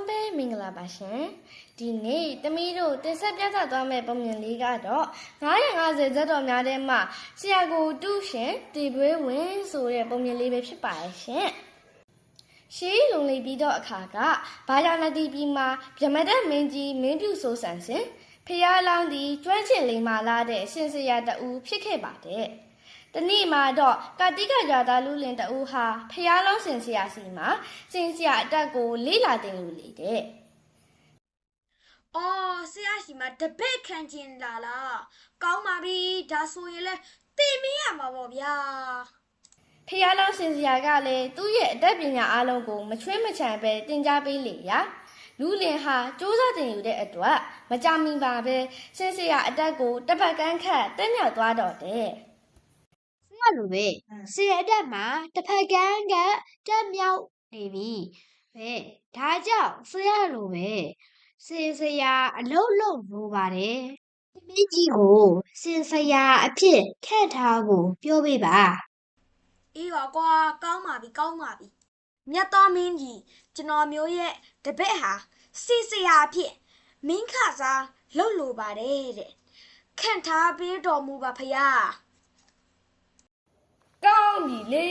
ပဲမင်္ဂလာပါရှင်ဒီနေ့သမီးတို့တင်ဆက်ပြသသွားမယ့်ပုံမြင်လေးကတော့950ဇက်တော်များထဲမှာဆရာကိုတူးရှင်တီပွေးဝင်ဆိုတဲ့ပုံမြင်လေးပဲဖြစ်ပါရဲ့ရှင်ရှေးလုံလေးပြီးတော့အခါကဘာယာနတိပြည်မှာဗြဟ္မတက်မင်းကြီးမင်းပြုဆိုဆန်စဉ်ဖျားလောင်းသည်ကျွမ်းကျင်လိမ္မာလာတဲ့ရှင်စရာတဦးဖြစ်ခဲ့ပါတယ်တနေ့မှာတော့ကာတိကရွာသားလူလင်တဦးဟာဖျားလောင်းစင်ဆရာစီမှာစင်ဆရာအတက်ကိုလေးလာတင်လို့လေတဲ့။အော်ဆရာစီမှာတပည့်ခံကျင်လာလား။ကောင်းပါပြီ။ဒါဆိုရင်လဲသိမရမှာပေါ့ဗျာ။ဖျားလောင်းစင်ဆရာကလည်းသူ့ရဲ့အတတ်ပညာအလုံးကိုမချွေးမချန်ပဲတင် जा ပေးလေရာလူလင်ဟာစူးစမ်းတင်ယူတဲ့အတွက်မကြမီပါပဲစင်ဆရာအတက်ကိုတပတ်ကန်းခတ်တက်မြောက်သွားတော့တဲ့ဆရာလိုပဲဆရာအတက်မှာတစ်ဖက်ကန်းကတက်မြောက်နေပြီပဲဒါကြောင့်ဆရာလိုပဲဆရာအလုံးလုံးလိုပါတယ်သမီးကြီးကိုဆရာအဖြစ်ခန့်ထားဖို့ပြောပေးပါအေးပါကွာကောင်းပါပြီမြတ်တော်မင်းကြီးကျွန်တော်မျိုးရဲ့တပည့်ဟာဆရာအဖြစ်မင်းခစားလှုပ်လိုပါတယ်တဲ့ခန့်ထားပေးတော်မူပါဖယားကောင်းပြီလေ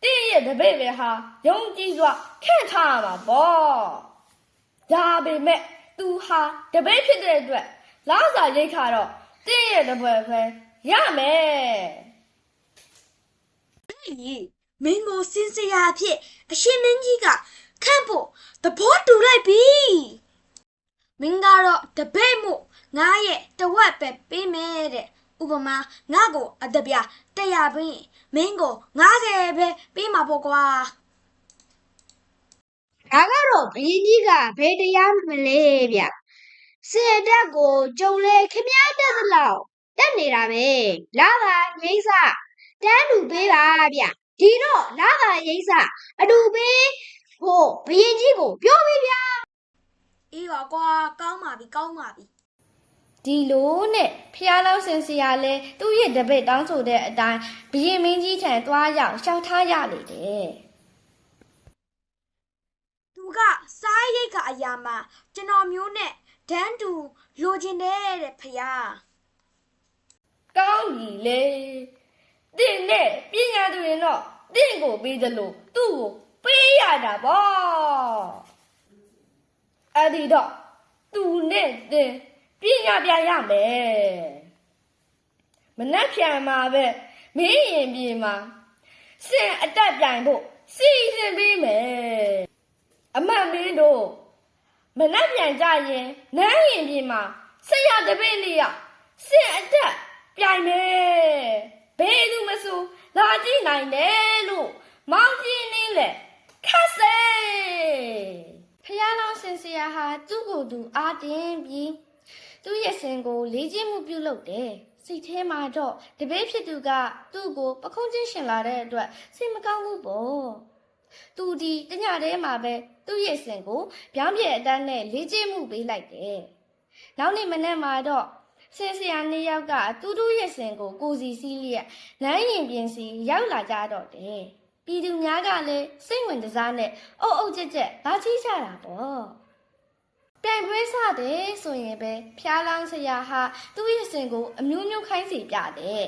တင်းရဲ့တပည့်ပဲဟာယုံကြည်စွာခန့်ထားရမှာပေါ့ဒါပေမဲ့သူဟာတပည့်ဖြစ်တဲ့အတွက်လားစာရိတ်ခါတော့တင်းရဲ့တပည့်ပဲရမယ်မင်းကိုစင်စရာအဖြစ်အရှင်မင်းကြီးကခန့်ဖို့သဘောတူလိုက်ပြီမင်းကတော့တပည့်မို့ငါရဲ့တဝက်ပဲပေးမယ်တဲ့ဥပမာငါကိုအတပြား100ပေးမင်းကို90ပဲပေးမှာပေါ့ကွာဒါကတော့ဘင်းကြီးကဘယ်တရားမလဲဗျဆရာတက်ကိုကြုံလေခမည်းတက်သလောက်တက်နေတာပဲလာပါရိမ့်စတန်းတူပေးပါဗျဒီတော့လာပါရိမ့်စအတူပေးဖို့ဘရင်ကြီးကိုပြောပြီးဗျအေးပါကွာကောင်းပါပြီဒီလိုနဲ့ဖျားလောင်းစင်စရာလဲသူ့ရဲ့တပည့်တောင်းဆိုတဲ့အတိုင်းဘရင်မင်းကြီးထံသွားရောက်ရှောက်ထားရလေတဲ့သူကစားရိတ်ကအရာမှာကျွန်တော်မျိုးနဲ့ဒန်းတူလိုချင်တယ်တဲ့ဖယားကောင်းပြီလေတင်းနဲ့ပညာသူရင်တော့တင်းကိုပေးတယ်လို့သူ့ကိုပေးရတာပေါ့အဲ့ဒီတော့သူနဲ့တင်းပညာပြရမယ်မနှက်ဖြံမှာပဲမင်းရင်ပြေမှာစင်အတက်ပြိုင်ဖို့စီစဉ်ပေးမယ်အမတ်မင်းတို့မနှက်ပြန်ကြရင်နန်းရင်ပြေမှာဆရာတပည့်လေးရစင်အတက်ပြိုင်မယ်ဘယ်သူမဆိုလာကြည့်နိုင်တယ်လို့မောင်ကြီးနင်းလေခတ်စေဖျားလောင်းစင်ဆရာဟာသူ့ကိုယ်သူအားတင်းပြီးသူ့ရဲ့စင်ကိုလေးချင်းမှုပြုလုပ်တယ်စိတ်ထဲမှာတော့တပည့်ဖြစ်သူကသူ့ကိုပခုံးချင်းရှင်လာတဲ့အတွက်စိတ်မကောင်းဘူးပေါ့သူဒီတညထဲမှာပဲသူ့ရဲ့စင်ကိုပြောင်းပြဲအတန်းနဲ့လေးချင်းမှုပေးလိုက်တယ်နောက်နေ့မနေ့မှာတော့ဆင်ဆရာနှစ်ယောက်ကသူတို့ရဲ့စင်ကိုကိုစီစီးလျက်လမ်းရင်ပြင်စီရောက်လာကြတော့တယ်ပြည်သူများကလည်းစိတ်ဝင်စားနဲ့အုပ်ကြက်ဘာချီးကြတာပေါ့ပြိုင်ပွဲစတယ်ဆိုရင်ပဲဖျားလောင်းဆရာဟာသူ့ရဲ့စင်ကိုအမျိုးမျိုးခိုင်းစီပြတယ်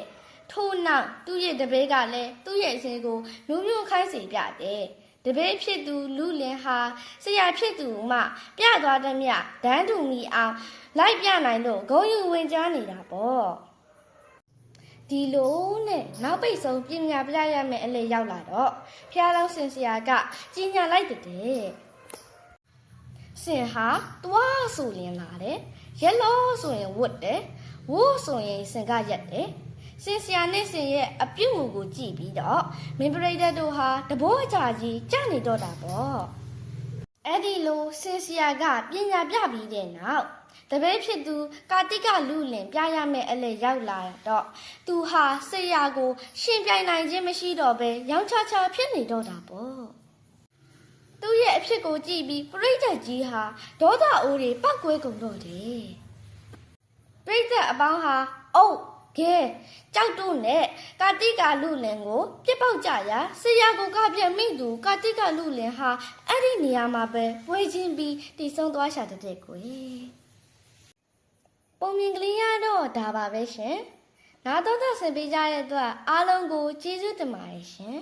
ထို့နောက်သူ့ရဲ့တပည့်ကလည်းသူ့ရဲ့စင်ကိုမျိုးမျိုးခိုင်းစီပြတယ်တပည့်ဖြစ်သူလူလင်ဟာဆရာဖြစ်သူမှပြသွားသည်မြဒန်းတူမီအောင်လိုက်ပြနိုင်လို့ဂုံယူဝင်ကြားနေတာပေါ့ဒီလိုနဲ့နောက်ပိတ်ဆုံးပညာပြရမယ်အလေရောက်လာတော့ဖျားလောင်းစင်ဆရာကကြီးညာလိုက်တဲ့စင်ဟာတွားဆိုရင်လာတယ်ရက်လို့ဆိုရင်ဝတ်တယ်ဝိုးဆိုရင်စင်ကရက်တယ်စင်ဆရာနဲ့စင်ရဲ့အပြုတ်မှုကိုကြည့်ပြီးတော့မင်းပရိသတ်တို့ဟာတဘောအကြကြီးကြနေတော့တာပေါ့အဲ့ဒီလိုစင်ဆရာကပညာပြပြီးတဲ့နောက်တပည့်ဖြစ်သူကာတိကလူလင်ပြရမယ်အလေရောက်လာတော့သူဟာဆရာကိုရှင်ပြိုင်နိုင်ခြင်းမရှိတော့ဘဲရောင်းချချဖြစ်နေတော့တာပေါ့သူ့ရဲ့အဖြစ်ကိုကြည့်ပြီးပရိသတ်ကြီးဟာဒေါသအိုးတွေပောက်ကွဲကုန်တော့တယ်ပရိသတ်အပေါင်းဟာအုတ်ခ ကဲကြောက်တုနဲ့ကာတိကလူလင်ကိုပြစ်ပေါက်ကြရာဆရာကိုကပြက်မိသူကာတိကလူလင်ဟာအဲ့ဒီနေရာမှာပဲဝေချင်းပြီးတည်ဆုံးသွားရှာတဲ့ကွယ်ပုံမြင်ကလေးရတော့ဒါပါပဲရှင်နားတော့ဆင်ပေးကြတဲ့အတွက်အားလုံးကိုကျေးဇူးတင်ပါတယ်ရှင်